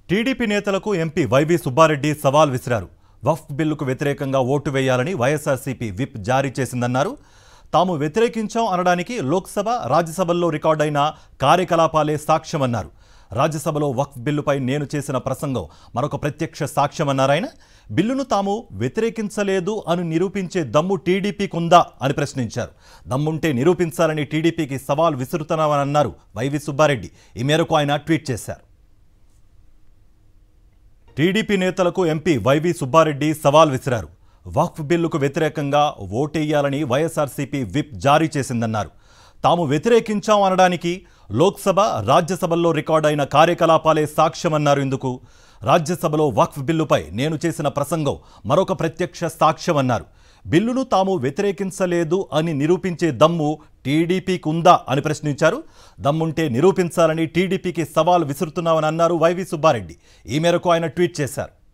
TDP నేతలకు MP YV Subbareddy సవాల్ విసిరారు. వక్ఫ్ బిల్లుకు వ్యతిరేకంగా ఓటు వేయాలని వైఎస్ఆర్సీపీ విప్ జారీ చేసిందన్నారు. తాము వ్యతిరేకించాం అనడానికి లోక్సభ, రాజ్యసభల్లో రికార్డైన కార్యకలాపాలే సాక్ష్యమన్నారు. రాజ్యసభలో వక్ఫ్ బిల్లుపై నేను చేసిన ప్రసంగం మరొక ప్రత్యక్ష సాక్ష్యమన్నారాయన. బిల్లును తాము వ్యతిరేకించలేదు అని నిరూపించే దమ్ము టీడీపీకుందా అని ప్రశ్నించారు. దమ్ముంటే నిరూపించాలని టీడీపీకి సవాల్ విసురుతున్నామని అన్నారు వైవి సుబ్బారెడ్డి. ఈ మేరకు ఆయన ట్వీట్ చేశారు. టీడీపీ నేతలకు ఎంపీ వైవి సుబ్బారెడ్డి సవాల్ విసిరారు. వక్ఫ్ బిల్లుకు వ్యతిరేకంగా ఓటేయాలని వైఎస్ఆర్సీపీ విప్ జారీ చేసిందన్నారు. తాము వ్యతిరేకించాం అనడానికి లోక్సభ, రాజ్యసభల్లో రికార్డైన కార్యకలాపాలే సాక్ష్యమన్నారు. ఇందుకు రాజ్యసభలో వక్ఫ్ బిల్లుపై నేను చేసిన ప్రసంగం మరొక ప్రత్యక్ష సాక్ష్యమన్నారు. బిల్లును తాము వ్యతిరేకించలేదు అని నిరూపించే దమ్ము టీడీపీకి ఉందా అని ప్రశ్నించారు. దమ్ముంటే నిరూపించాలని టీడీపీకి సవాల్ విసురుతున్నామని అన్నారు వైవి సుబ్బారెడ్డి. ఈ మేరకు ఆయన ట్వీట్ చేశారు.